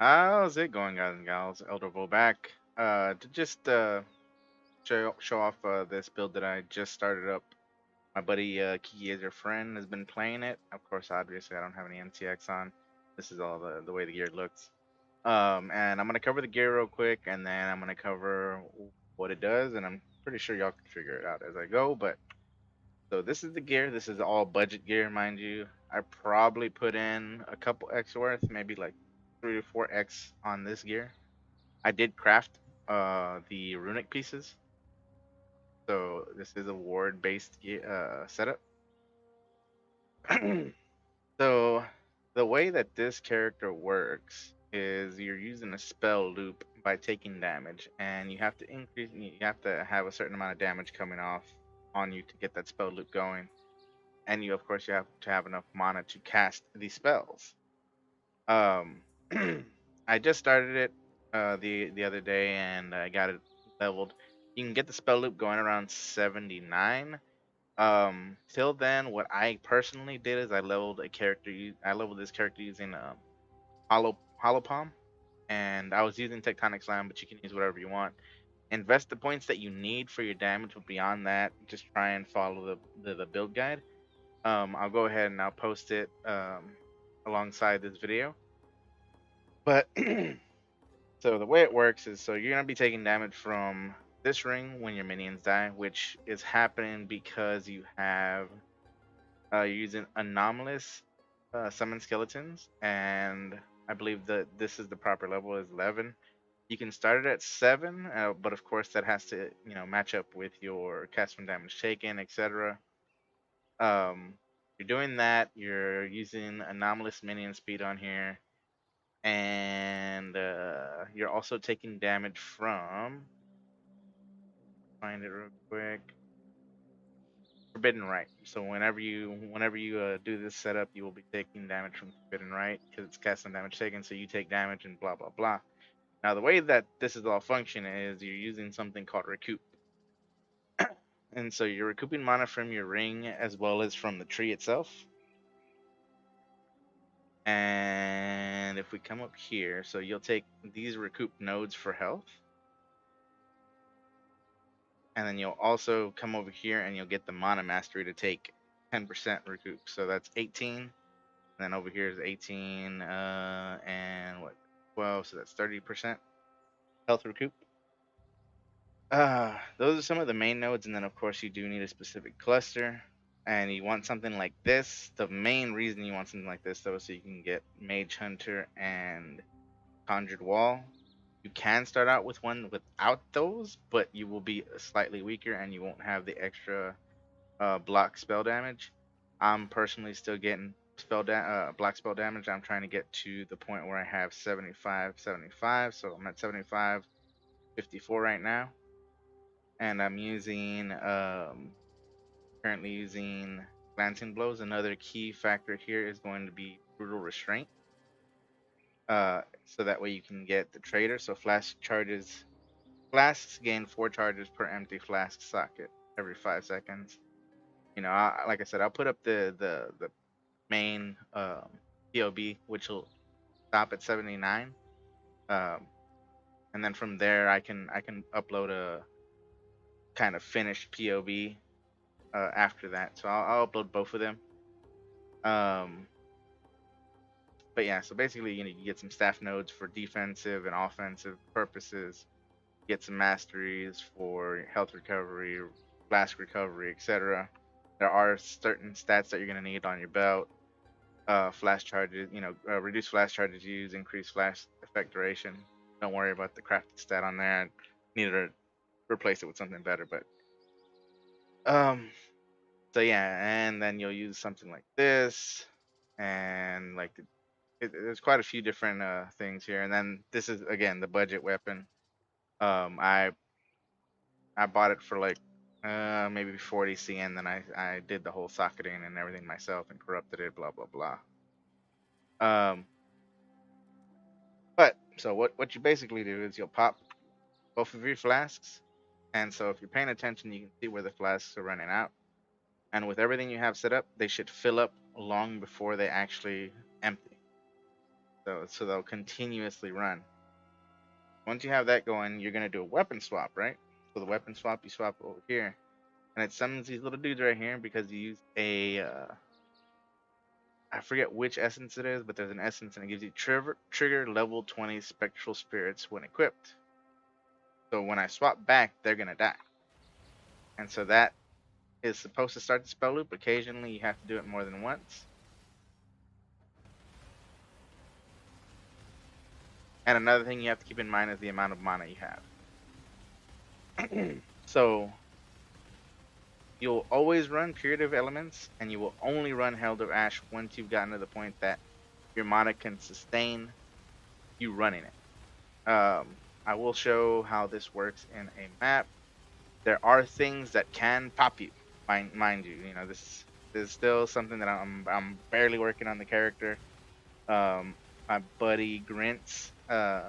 How's it going, guys and gals? Elderville back. To just show off this build that I just started up. My buddy Kiki is your friend has been playing it. Of course, obviously, I don't have any MTX on. This is all the way the gear looks. And I'm gonna cover the gear real quick, and then I'm gonna cover what it does, and I'm pretty sure y'all can figure it out as I go. But so this is the gear. This is all budget gear, mind you. I probably put in a couple X worth, maybe like 3 to 4X on this gear. I did craft the runic pieces, so this is a ward based setup. So the way that this character works is you're using a spell loop by taking damage, and you have to have a certain amount of damage coming off on you to get that spell loop going, and you of course you have to have enough mana to cast these spells. Um, I just started it the other day, and I got it leveled. You can get the spell loop going around 79. Till then, what I personally did is I leveled a character. I leveled this character using hollow palm, and I was using tectonic slam, but you can use whatever you want. Invest the points that you need for your damage, but beyond that, just try and follow the build guide. I'll go ahead and I'll post it alongside this video. But so the way it works is so you're gonna be taking damage from this ring when your minions die, which is happening because you have you're using anomalous summon skeletons, and I believe that this is the proper level is 11. You can start it at 7, but of course that has to match up with your cast from damage taken, etc. You're doing that. You're using anomalous minion speed on here, and you're also taking damage from find it real quick. Forbidden Right. So whenever you do this setup, you will be taking damage from Forbidden Right because it's casting damage taken. So you take damage and blah blah blah. Now the way that this is all functioning is you're using something called recoup, and so you're recouping mana from your ring as well as from the tree itself. And if we come up here, so you'll take these recoup nodes for health. And then you'll also come over here and you'll get the mana mastery to take 10% recoup. So that's 18. And then over here is 18 and what 12, so that's 30% health recoup. Those are some of the main nodes, and then of course you do need a specific cluster. And you want something like this. The main reason you want something like this though is so you can get Mage Hunter and Conjured Wall. You can start out with one without those, but you will be slightly weaker and you won't have the extra block spell damage. I'm personally still getting block spell damage. I'm trying to get to the point where I have 75, 75. So I'm at 75, 54 right now, and I'm using currently using glancing blows. Another key factor here is going to be brutal restraint. So that way you can get the trader. So flasks gain 4 charges per empty flask socket every 5 seconds. Like I said, I'll put up the main P.O.E, which will stop at 79, and then from there I can upload a kind of finished P.O.E after that. So I'll upload both of them. But yeah, so basically, you get some staff nodes for defensive and offensive purposes. Get some masteries for health recovery, flask recovery, etc. There are certain stats that you're gonna need on your belt. Flash charges, reduce flash charges used, increase flash effect duration. Don't worry about the crafted stat on there. I need to replace it with something better, but so yeah, and then you'll use something like this, and like there's quite a few different things here. And then this is again the budget weapon. I bought it for like maybe 40 CN, then I did the whole socketing and everything myself and corrupted it, blah blah blah. But so what you basically do is you'll pop both of your flasks, and so if you're paying attention, you can see where the flasks are running out. And with everything you have set up, they should fill up long before they actually empty. So they'll continuously run. Once you have that going, you're gonna do a weapon swap, right? So the weapon swap, you swap over here, and it summons these little dudes right here because you use a I forget which essence it is, but there's an essence and it gives you trigger level 20 spectral spirits when equipped. So when I swap back, they're gonna die, and so that is supposed to start the spell loop. Occasionally, you have to do it more than once. And another thing you have to keep in mind is the amount of mana you have. So you'll always run Curative Elements, and you will only run Herald of Ash once you've gotten to the point that your mana can sustain you running it. I will show how this works in a map. There are things that can pop you, mind you. You know, this is still something that I'm barely working on the character. My buddy Grints, on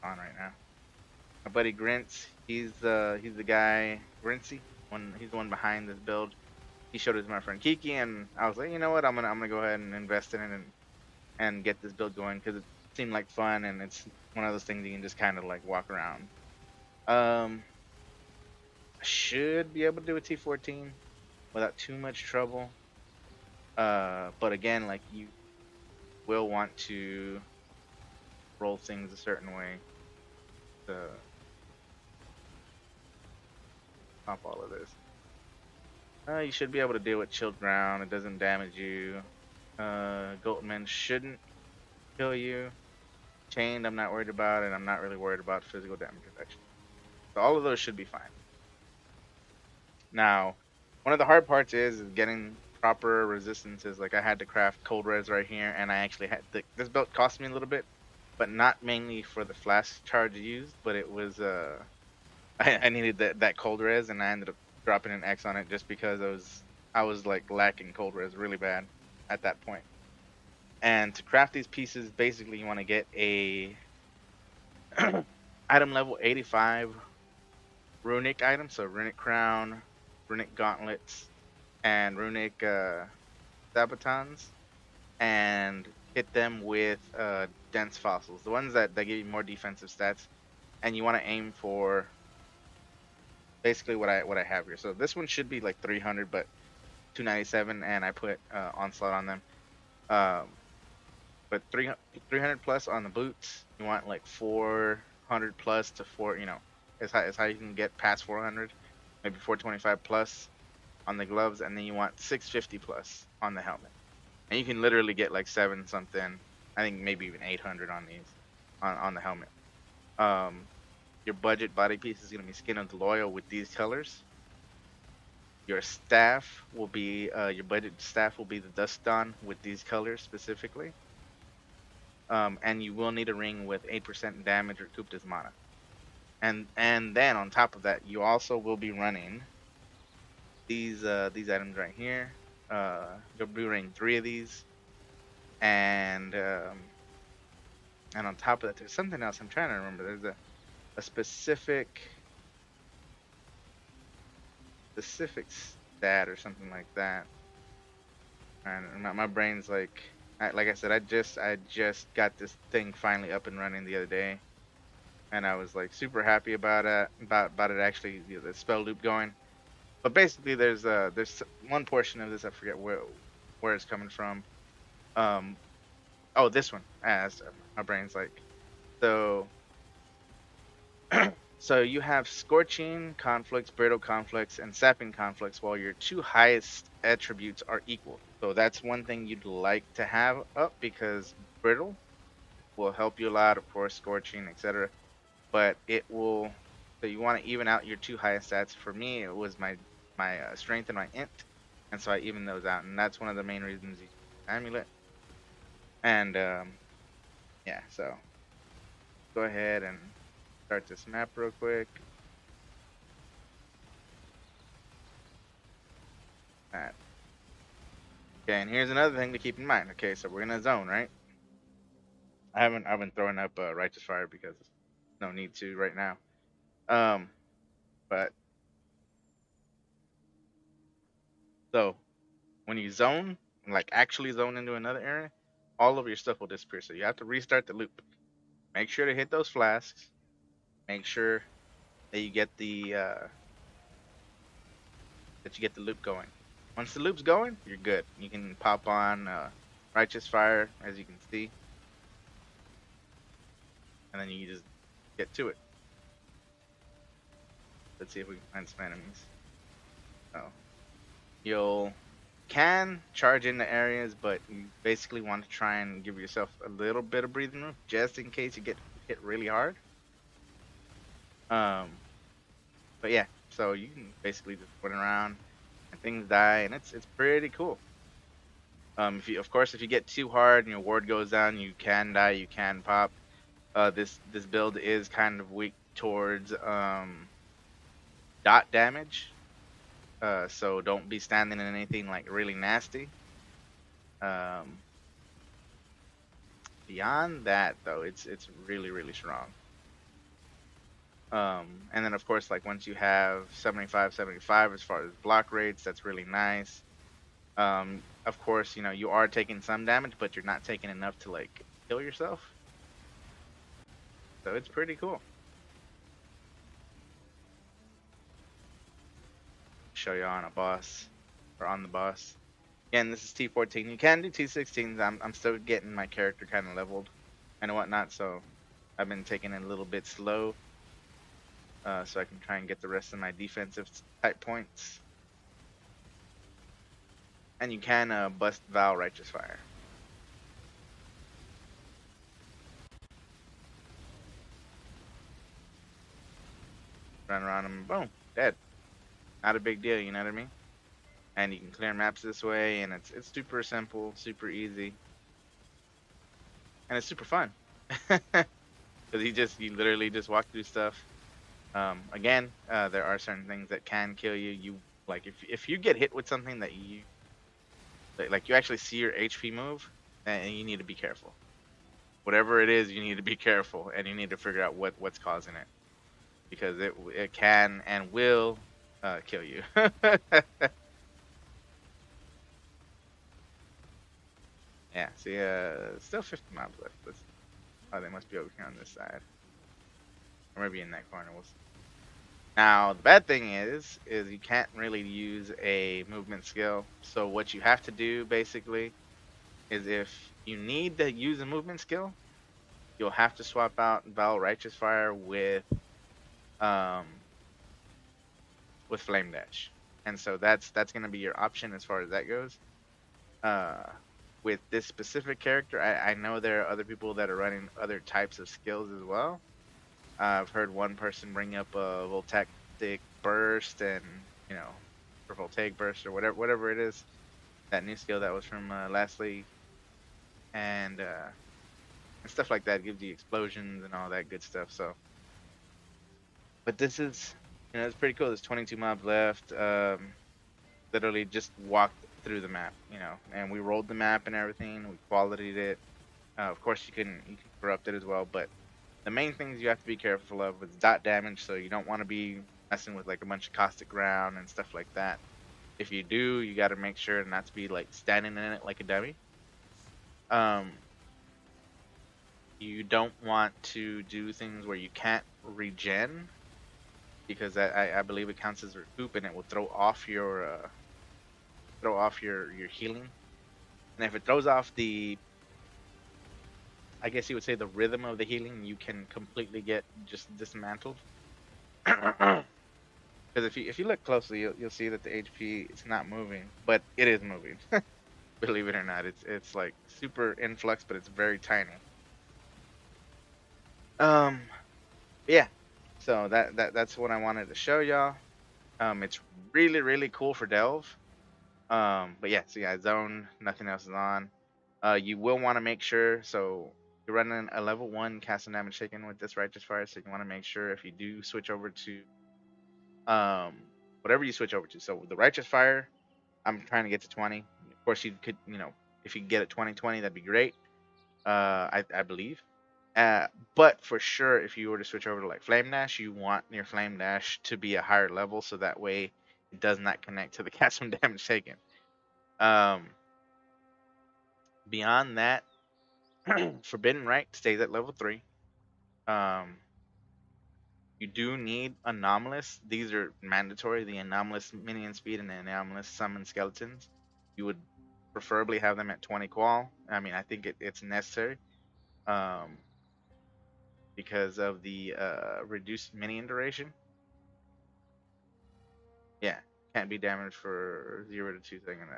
right now. My buddy Grints, he's the guy Grintsy. He's the one behind this build. He showed it to my friend Kiki, and I was like, you know what, I'm gonna go ahead and invest in it and get this build going because it seemed like fun and it's one of those things you can just kind of like walk around. I should be able to do a T14 without too much trouble. But again, like you will want to roll things a certain way to pop all of this. You should be able to deal with chilled ground. It doesn't damage you. Goatman shouldn't kill you. Chained, I'm not worried about, and I'm not really worried about physical damage reduction. So all of those should be fine. Now, one of the hard parts is getting proper resistances. Like I had to craft cold res right here, and I actually had this belt cost me a little bit, but not mainly for the flash charge used, but it was I needed that cold res, and I ended up dropping an X on it just because I was like lacking cold res really bad at that point. And to craft these pieces, basically you want to get a item level 85 runic item, so runic crown, runic gauntlets, and runic sabatons, and hit them with dense fossils, the ones that give you more defensive stats, and you want to aim for basically what I have here. So this one should be like 300, but 297, and I put onslaught on them. But 300 plus on the boots. You want like 400 plus to four. You know, as high you can get past 400, maybe 425 plus on the gloves, and then you want 650 plus on the helmet. And you can literally get like 7 something. I think maybe even 800 on these on the helmet. Um, your budget body piece is gonna be Skin of the Loyal with these colors. Your staff will be your budget staff will be the Dust Dawn with these colors specifically. And you will need a ring with 8% damage recouped as mana. And then on top of that, you also will be running these items right here. You'll be running 3 of these, and on top of that, there's something else I'm trying to remember. There's a specific stat or something like that. And my brain's like I said, I just got this thing finally up and running the other day, and I was like super happy about it actually, you know, the spell loop going. But basically, there's one portion of this I forget where it's coming from. Um, oh, this one. As my brain's like, so so you have scorching conflicts, brittle conflicts, and sapping conflicts, while your 2 highest attributes are equal. So that's one thing you'd like to have up because brittle will help you a lot, of course, scorching, etc. But it will. So you want to even out your 2 highest stats. For me, it was my strength and my int, and so I even those out, and that's one of the main reasons you use amulet. And yeah, so go ahead and start this map real quick. Alright. Okay, and here's another thing to keep in mind. Okay, so we're in a zone, right? I've been throwing up righteous fire because no need to right now. Um, but so when you zone, like actually zone into another area, all of your stuff will disappear. So you have to restart the loop. Make sure to hit those flasks. Make sure that you get the loop going. Once the loop's going, you're good. You can pop on Righteous Fire, as you can see, and then you just get to it. Let's see if we can find some enemies. Oh, you'll can charge into areas, but you basically want to try and give yourself a little bit of breathing room just in case you get hit really hard. Um, but yeah, so you can basically just run around and things die, and it's pretty cool. If you, of course, if you get too hard and your ward goes down, you can die, you can pop. This build is kind of weak towards dot damage, so don't be standing in anything like really nasty. Um, Beyond that, though, it's really strong. And then of course, like once you have 75 as far as block rates, that's really nice. Of course, you know you are taking some damage, but you're not taking enough to like kill yourself. So it's pretty cool. Show you on a boss or on the boss. Again, this is T14. You can do T16s. I'm still getting my character kind of leveled and whatnot, so I've been taking it a little bit slow, so I can try and get the rest of my defensive type points. And you can bust Val Righteous Fire. Run around them, boom, dead. Not a big deal, you know what I mean? And you can clear maps this way, and it's super simple, super easy, and it's super fun. Because you literally just walk through stuff. Again, there are certain things that can kill you. You like if you get hit with something that you actually see your HP move, and you need to be careful. Whatever it is, you need to be careful, and you need to figure out what's causing it, because it can and will kill you. Yeah. See, still 50 mobs left. Oh, they must be over here on this side, or maybe in that corner. We'll see. Now, the bad thing is you can't really use a movement skill. So what you have to do basically is if you need to use a movement skill, you'll have to swap out Val Righteous Fire um with Flame Dash. And so that's gonna be your option as far as that goes. Uh with this specific character, I know there are other people that are running other types of skills as well. I've heard one person bring up a Voltaic Burst and, you know, or Voltaic Burst or whatever it is, that new skill that was from last league, and stuff like that gives you explosions and all that good stuff. So, but this is, it's pretty cool. There's 22 mobs left. Literally just walked through the map, and we rolled the map and everything. We qualityed it. Of course, you can corrupt it as well, but the main things you have to be careful of is dot damage, so you don't want to be messing with like a bunch of caustic ground and stuff like that. If you do, you got to make sure not to be like standing in it like a dummy. Um, you don't want to do things where you can't regen, because I believe it counts as recoup, and it will throw off your healing. And if it throws off I guess you would say the rhythm of the healing, you can completely get just dismantled. Because if you look closely, you'll see that the HP is not moving, but it is moving. Believe it or not, it's like super influx, but it's very tiny. Um, yeah. So that's what I wanted to show y'all. It's really cool for Delve. But yeah, so yeah, zone, nothing else is on. You will want to make sure, so you're running a level 1 cast and damage taken with this Righteous Fire, so you want to make sure if you do switch over to um whatever you switch over to. So the Righteous Fire, I'm trying to get to 20. Of course, you could, if you get it 20/20, that'd be great. I believe. But for sure, if you were to switch over to like Flame Dash, you want your Flame Dash to be a higher level, so that way it does not connect to the cast and damage taken. Um, Beyond that, Forbidden Right stays at level 3. Um, you do need Anomalous. These are mandatory. The Anomalous minion speed and the Anomalous summon skeletons. You would preferably have them at 20 qual. I mean, I think it's necessary um, because of the reduced minion duration. Yeah, can't be damaged for 0 to 2 seconds.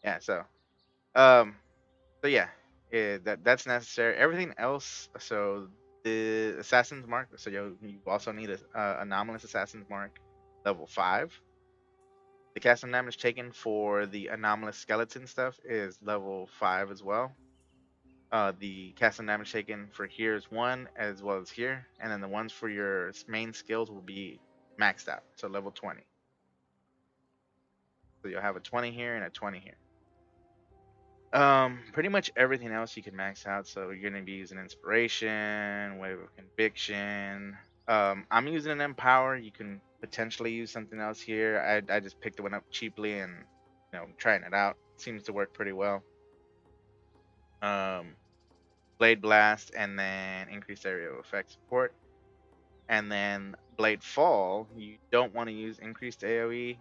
Yeah, um, so yeah, that's necessary. Everything else, so the Assassin's Mark, so you also need a Anomalous Assassin's Mark level 5. The cast damage taken for the Anomalous Skeleton stuff is level 5 as well. The cast damage taken for here is 1 as well as here, and then the ones for your main skills will be maxed out, so level 20. So you'll have a 20 here and a 20 here. Pretty much everything else you can max out. So you're gonna be using inspiration, wave of conviction. I'm using an empower. You can potentially use something else here. I just picked one up cheaply and trying it out. Seems to work pretty well. Um, Blade blast and then increased area of effect support. And then Blade Fall, you don't want to use increased AoE.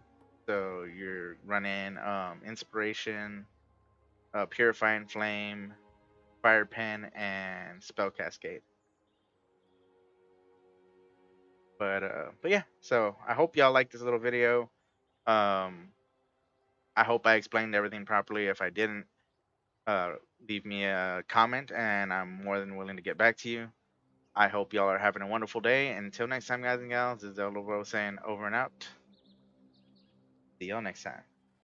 So you're running inspiration, purifying flame, Fire Pen, and Spell Cascade. But yeah, so I hope y'all like this little video. Um, I hope I explained everything properly. If I didn't, uh, leave me a comment, and I'm more than willing to get back to you. I hope y'all are having a wonderful day. Until next time, guys and gals, this is Elvo saying over and out. See y'all next time.